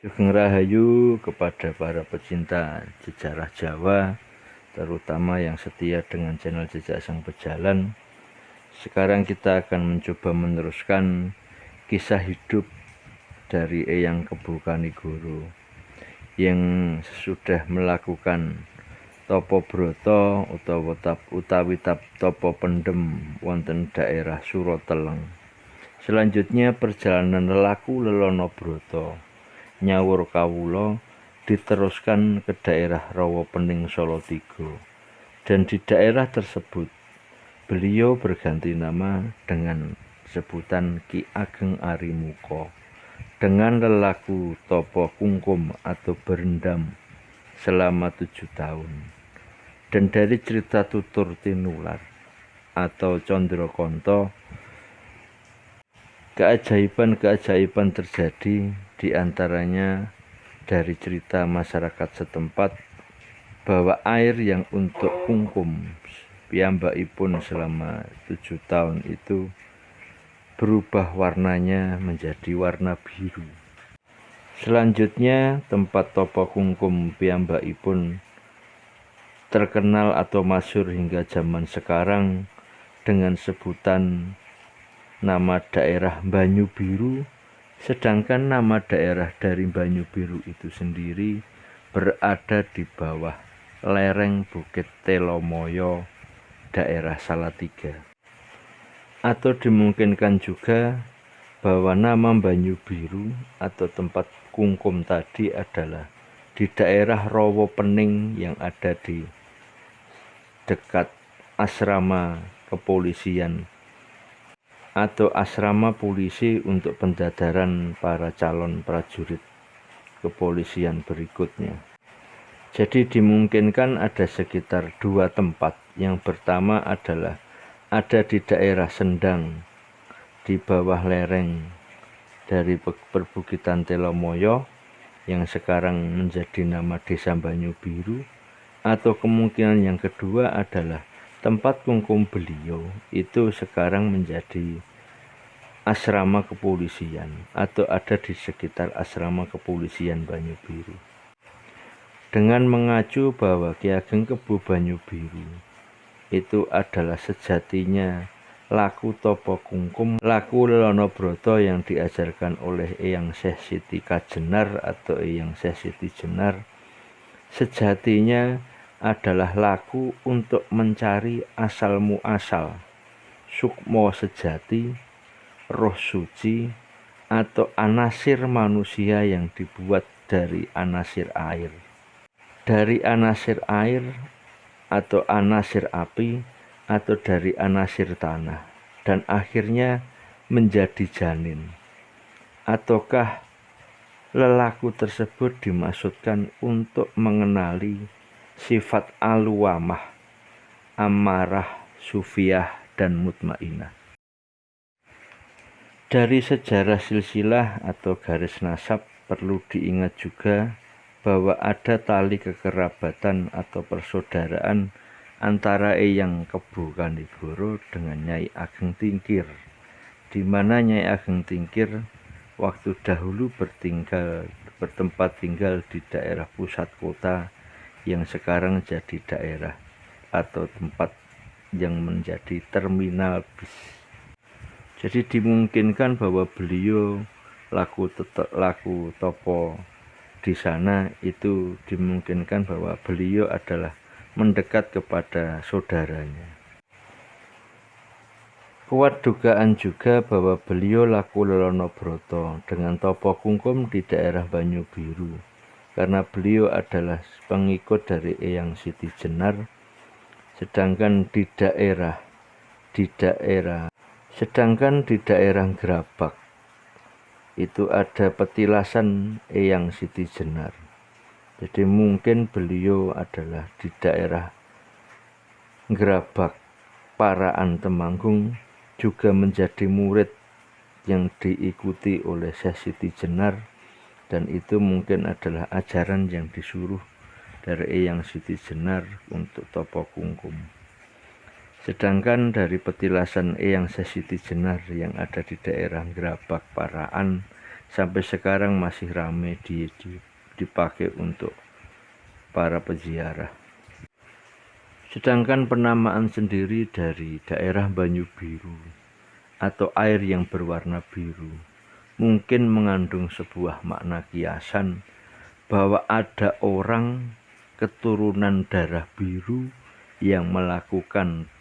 Sugeng Rahayu kepada para pecinta sejarah Jawa, terutama yang setia dengan channel Jejak Sang Pejalan. Sekarang kita akan mencoba meneruskan kisah hidup dari Eyang Kebo Kanigoro yang sudah melakukan Topo Broto utawi Topo Pendem wonten daerah Suroteleng. Selanjutnya perjalanan lelaku Lelono Broto nyawur kawula diteruskan ke daerah Rawapening Salatiga, dan di daerah tersebut beliau berganti nama dengan sebutan Ki Ageng Arimuka dengan lelaku Topo Kungkum atau berendam selama 7 tahun. Dan dari cerita tutur tinular atau Condrokonto, keajaiban-keajaiban terjadi, diantaranya dari cerita masyarakat setempat bahwa air yang untuk kungkum piyambakipun selama 7 tahun itu berubah warnanya menjadi warna biru. Selanjutnya tempat Topo Kungkum piyambakipun terkenal atau masyhur hingga zaman sekarang dengan sebutan nama daerah Banyu Biru, sedangkan nama daerah dari Banyu Biru itu sendiri berada di bawah lereng Bukit Telomoyo, daerah Salatiga. Atau dimungkinkan juga bahwa nama Banyu Biru atau tempat kungkum tadi adalah di daerah Rawapening yang ada di dekat asrama kepolisian atau asrama polisi untuk pendadaran para calon prajurit kepolisian berikutnya. Jadi dimungkinkan ada sekitar 2 tempat. Yang pertama adalah ada di daerah Sendang di bawah lereng dari perbukitan Telomoyo yang sekarang menjadi nama Desa Banyu Biru, atau kemungkinan yang kedua adalah tempat kungkum beliau itu sekarang menjadi asrama kepolisian atau ada di sekitar asrama kepolisian Banyu Biru. Dengan mengacu bahwa Ki Ageng Kebo Banyu Biru itu adalah sejatinya laku Topo Kungkum, laku Lelono Broto yang diajarkan oleh Eyang Syekh Siti Kajenar atau Eyang Syekh Siti Jenar, sejatinya adalah laku untuk mencari asal muasal sukmo sejati, roh suci, atau anasir manusia yang dibuat dari anasir air. Dari anasir air atau anasir api atau dari anasir tanah, dan akhirnya menjadi janin. Ataukah lelaku tersebut dimaksudkan untuk mengenali sifat aluwamah, amarah, sufiyah, dan mutmainah. Dari sejarah silsilah atau garis nasab perlu diingat juga bahwa ada tali kekerabatan atau persaudaraan antara Eyang Kebo Kanigoro dengan Nyai Ageng Tingkir, di mana Nyai Ageng Tingkir waktu dahulu bertempat tinggal di daerah pusat kota yang sekarang jadi daerah atau tempat yang menjadi terminal bis. Jadi dimungkinkan bahwa beliau laku Topo di sana itu dimungkinkan bahwa beliau adalah mendekat kepada saudaranya. Kuat dugaan juga bahwa beliau laku Lelono Broto dengan Topo Kungkum di daerah Banyu Biru, karena beliau adalah pengikut dari Eyang Siti Jenar, sedangkan di daerah Gerabak itu ada petilasan Eyang Siti Jenar. Jadi mungkin beliau adalah di daerah Gerabak Paraan Temanggung juga menjadi murid yang diikuti oleh Syekh Siti Jenar, dan itu mungkin adalah ajaran yang disuruh dari Eyang Siti Jenar untuk Topo Kungkum. Sedangkan dari petilasan Eyang Syekh Siti Jenar yang ada di daerah Gerabak Paraan, sampai sekarang masih ramai dipakai untuk para peziarah. Sedangkan penamaan sendiri dari daerah Banyu Biru atau air yang berwarna biru mungkin mengandung sebuah makna kiasan bahwa ada orang keturunan darah biru yang melakukan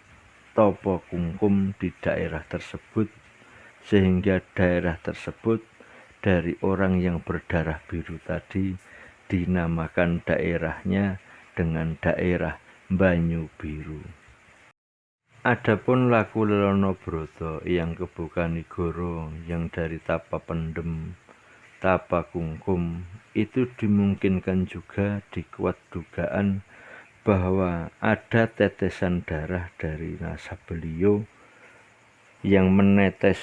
topo kungkum di daerah tersebut, sehingga daerah tersebut dari orang yang berdarah biru tadi dinamakan daerahnya dengan daerah Banyu Biru. Adapun laku Lelono Broto yang Kebokanigoro yang dari tapa pendem, tapa kungkum itu dimungkinkan juga dikuat dugaan bahwa ada tetesan darah dari nasab beliau yang menetes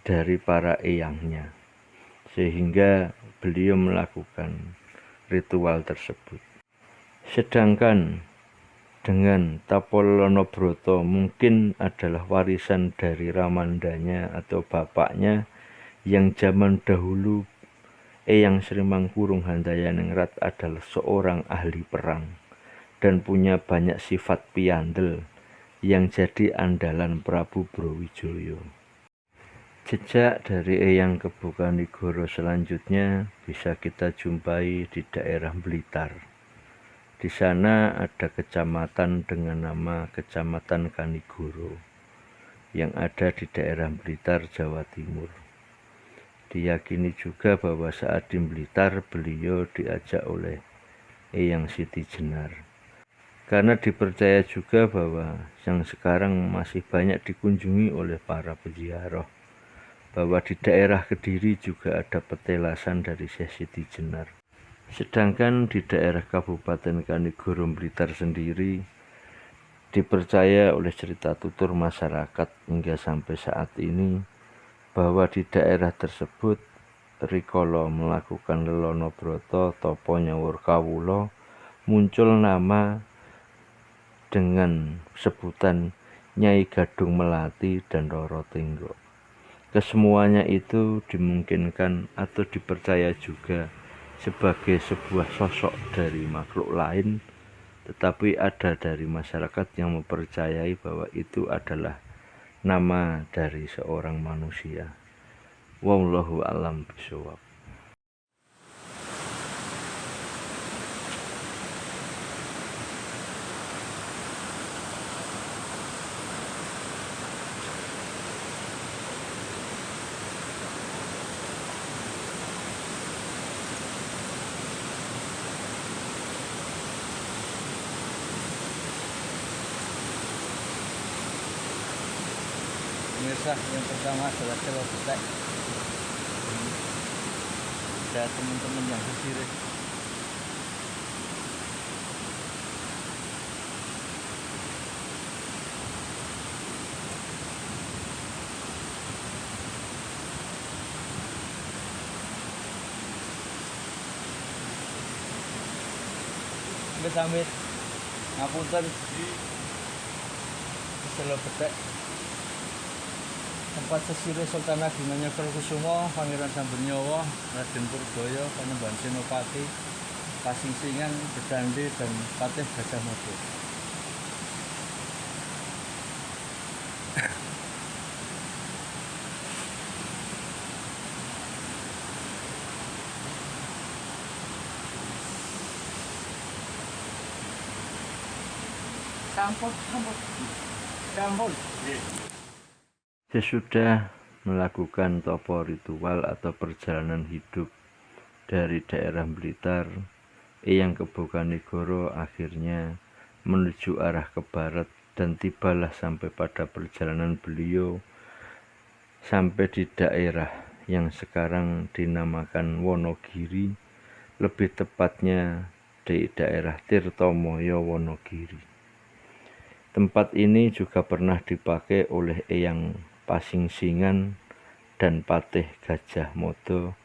dari para eyangnya, sehingga beliau melakukan ritual tersebut. Sedangkan dengan Tapolono Broto mungkin adalah warisan dari ramandanya atau bapaknya yang zaman dahulu Eyang Sri Mangkurung Handayaningrat adalah seorang ahli perang dan punya banyak sifat piandel yang jadi andalan Prabu Brawijaya. Jejak dari Eyang Kebokanigoro selanjutnya bisa kita jumpai di daerah Blitar. Di sana ada kecamatan dengan nama Kecamatan Kanigoro yang ada di daerah Blitar, Jawa Timur. Diyakini juga bahwa saat di Blitar beliau diajak oleh Eyang Siti Jenar. Karena dipercaya juga bahwa yang sekarang masih banyak dikunjungi oleh para peziarah, bahwa di daerah Kediri juga ada petelasan dari Syekh Siti Jenar. Sedangkan di daerah Kabupaten Kanigoro Blitar sendiri dipercaya oleh cerita tutur masyarakat hingga sampai saat ini bahwa di daerah tersebut rikala melakukan Lelono Broto Topo Nyawur Kawula muncul nama dengan sebutan Nyai Gadung Melati dan Roro Tenggo. Kesemuanya itu dimungkinkan atau dipercaya juga sebagai sebuah sosok dari makhluk lain, tetapi ada dari masyarakat yang mempercayai bahwa itu adalah nama dari seorang manusia. Wallahu a'lam bishawab. Pemirsa, yang pertama adalah Celo Betek. Ada teman-teman yang kesini. Amit-amit ngapunten Celo Betek. Tempat sesire Sultan Agimanya Kerkusumo, Pangeran Sambernyawa, Raden Purbaya, Panembahan Senopati, Pasingsingan, Bedandi, dan Patih Gajah Mada. Sampun. Sesudah melakukan topo ritual atau perjalanan hidup dari daerah Blitar, Eyang Kebokanigoro akhirnya menuju arah ke barat dan tibalah sampai pada perjalanan beliau sampai di daerah yang sekarang dinamakan Wonogiri, lebih tepatnya di daerah Tirtomoyo Wonogiri. Tempat ini juga pernah dipakai oleh Eyang Pasingsingan dan Patih Gajah Mada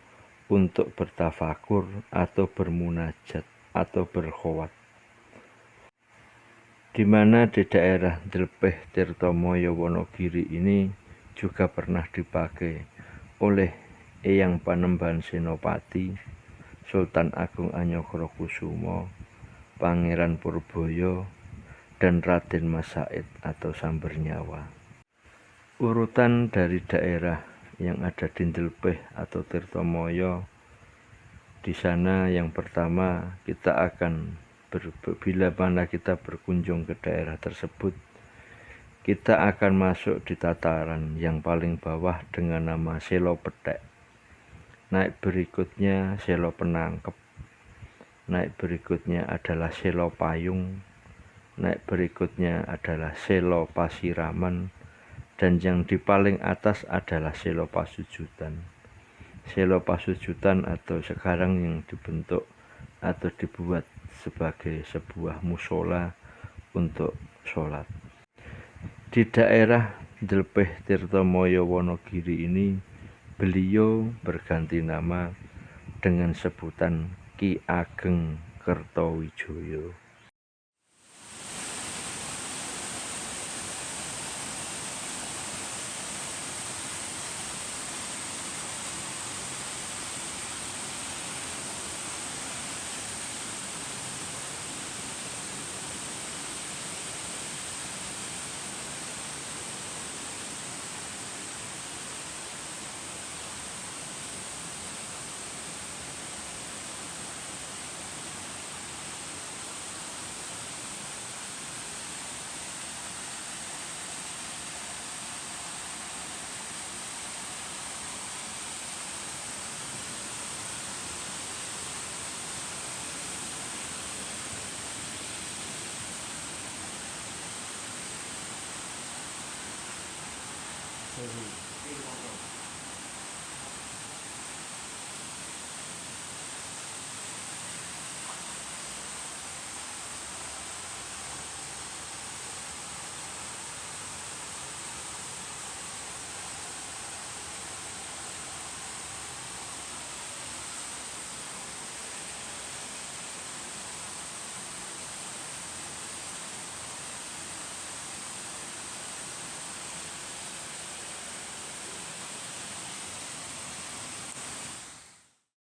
untuk bertafakur atau bermunajat atau berkhowat, di mana di daerah Dlepeh Tirtomoyo Wonogiri ini juga pernah dipakai oleh Eyang Panembahan Senopati, Sultan Agung Anyokrokusumo, Pangeran Purbaya, dan Raden Mas Said atau Sambernyawa. Urutan dari daerah yang ada di Ndelpeh atau Tirtomoyo. Di sana yang pertama kita akan bila mana kita berkunjung ke daerah tersebut, kita akan masuk di tataran yang paling bawah dengan nama Selo Petek. Naik berikutnya Selo Penangkep. Naik berikutnya adalah Selo Payung. Naik berikutnya adalah Selo Pasiraman. Dan yang di paling atas adalah Selo Pasujutan. Selo Pasujutan atau sekarang yang dibentuk atau dibuat sebagai sebuah musola untuk sholat. Di daerah Ndelpeh Tirtomoyo Wonogiri ini, beliau berganti nama dengan sebutan Ki Ageng Kertowijoyo.